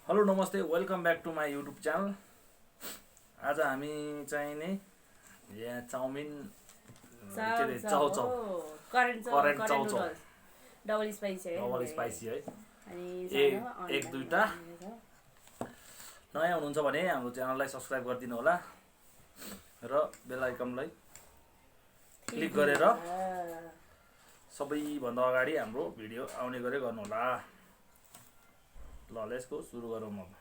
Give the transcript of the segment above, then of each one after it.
Hello नमस्ते welcome back to my YouTube channel. आज हामी चाहिँ नि यहाँ चाउमिन के अरे चाउचाउ करेन्ट चाउचाउ डबल स्पाइसी है डबल स्पाइसी है अनि एक दुईवटा नयाँ हुनुहुन्छ भने हाम्रो च्यानललाई सब्सक्राइब गरिदिनु होला र बेल आइकनलाई क्लिक गरेर सबैभन्दा अगाडि हाम्रो भिडियो आउने गरी गर्नुहोला। ल लेट्स गो सुरु गरौँ अब।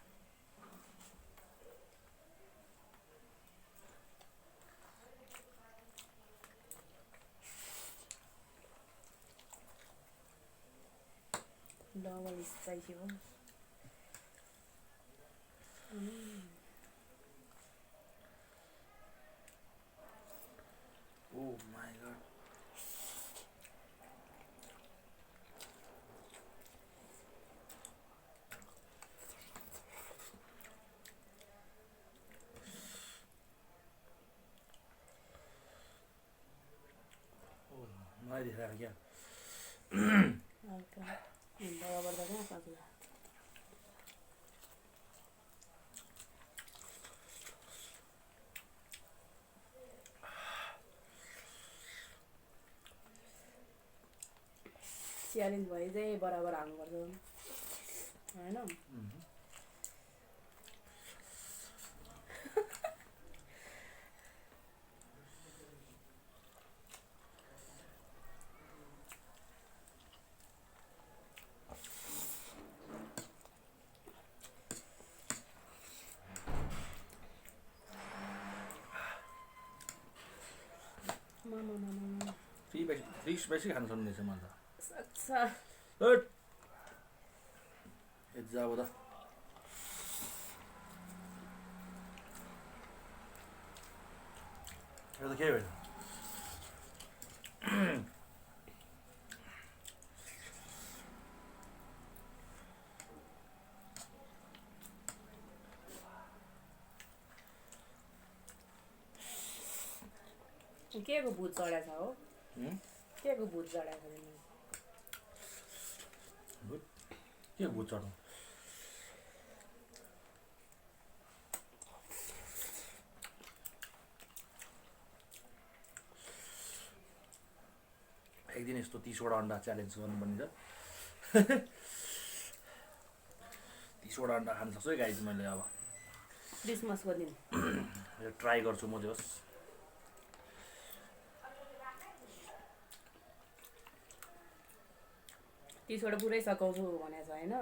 डबल स्पाइसी हो। ओ माय गॉड, मलाई देखाएको क्या बराबर त कहाँ सक्ला। च्यालेन्ज भए चाहिँ बराबर हाल्नुपर्छ होइन। फ्री स्पाइसी खानु सक्नेछ म त। सक्छ जाब त यो त के भयो के को भूत चढाएको छ हो? के को भूत चढाएको छ? के भूत चढाउँ? एक दिन यस्तो 30वटा अन्डा च्यालेन्ज गर्नुपर्ने छ। 30वटा अन्डा खान सक्छु है गाइज मैले। अब क्रिसमसको दिन यो ट्राई गर्छु म। जोस् 30वटा पुरै सघाउँछु भनेको छ होइन।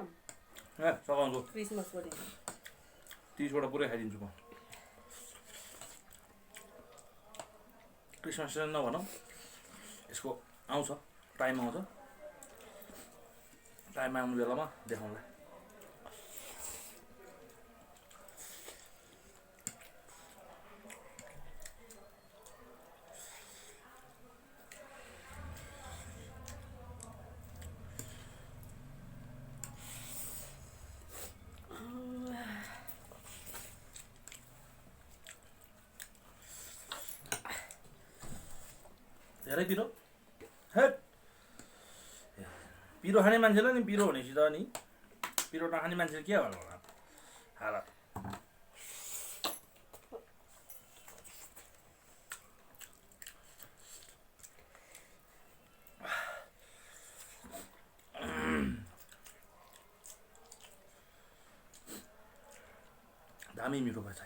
सघाउँछु। क्रिसमसको दिन 30वटा पुरै खाइदिन्छु म। क्रिसमस सिजन नभनौँ, यसको आउँछ टाइम आउँछ, टाइम आउने बेलामा देखाउँला। धेरै पिरो हेट पिरो खाने मान्छेलाई नि पिरो भनेपछि त नि पिरो नखाने मान्छेले के होला हालत। दामी मिठो भएछ।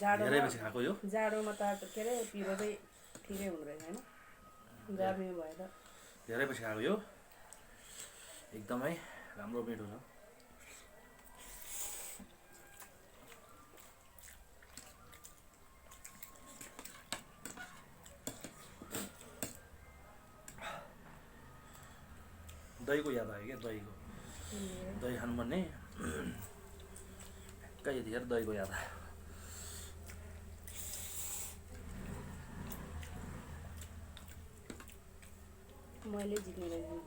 धेरै पछि खाएको यो। जाडोमा त के अरे पिरो चाहिँ ठिकै हुँदो रहेछ होइन। गर्मी भएर धेरै पछि खाएको यो एकदमै राम्रो मिठो छ। दहीको याद आयो क्या, दही खानुपर्ने कहीँ यतिखेर दहीको याद आयो। मैले जित्ने रहेछु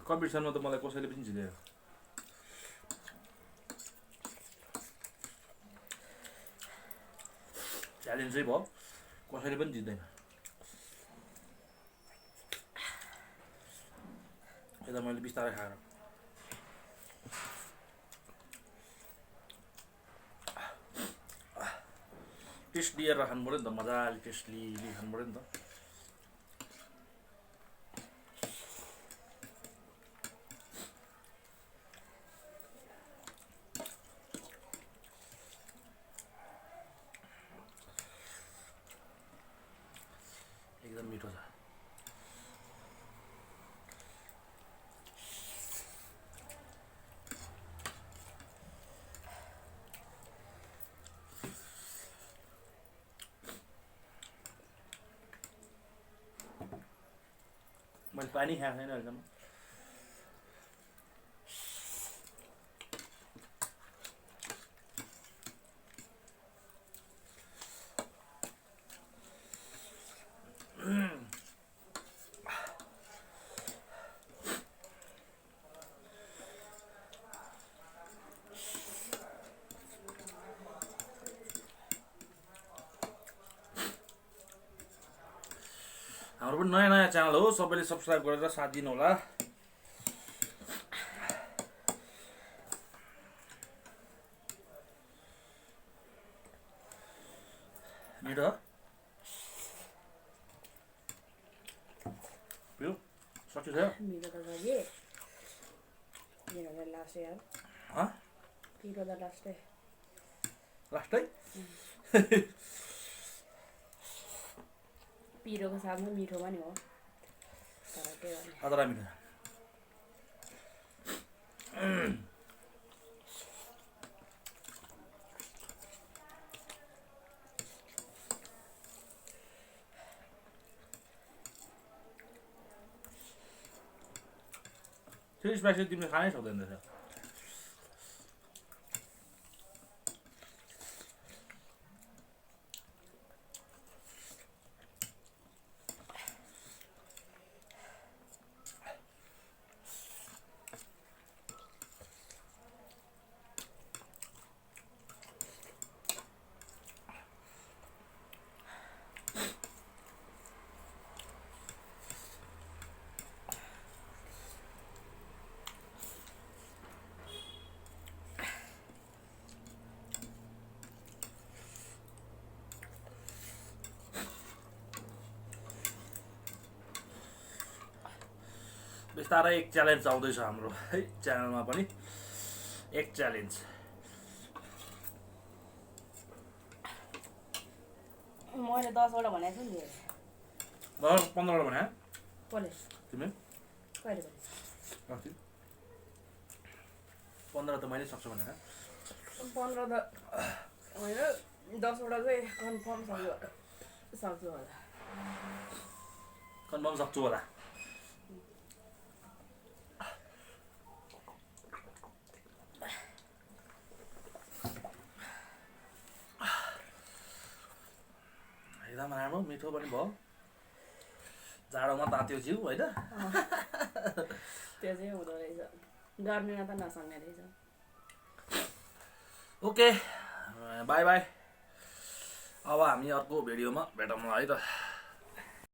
कम्पिटिसनमा त मलाई कसैले पनि जितेर च्यालेन्जै भयो, कसैले पनि जित्दैन। यता मैले बिस्तारै खाएर टेस्ट लिएर खानु पऱ्यो नि त, मजाले टेस्ट लिई खानु पऱ्यो नि त। एकदम मिठो छ। मैले पानी खाएको छैन अहिलेसम्म। हाम्रो पनि नयाँ नयाँ च्यानल हो, सबैले सब्सक्राइब गरेर साथ दिनु होला। मिठो पिउ सक्यो छ मेरो त गए मेरो त लास्ट यार पिरो त लास्टै लास्टै पिरोको साथमा मिठो पनि हो, तर के गर्ने। अदरा मिठो त्यो स्पाइसी तिमीले खानै सक्दैन रहेछ। बिस्तारै एक च्यालेन्ज आउँदैछ हाम्रो है च्यानलमा पनि, एक च्यालेन्ज। मैले 10वटा भनेको छु नि। 15वटा भने कसले? तिमी कहिले भने? 15 त मैले सक्छु भनेर। 15 त होइन, 10वटा चाहिँ कन्फर्म सक्छु होला। कन्फर्म सक्छु होला। एकदम राम्रो मिठो पनि भयो, जाडोमा तात्यो जिउ होइन। त्यो चाहिँ हुँदो रहेछ, गर्मीमा त नसक्ने रहेछ। ओके बाई बाई, अब हामी अर्को भिडियोमा भेटौँ है त।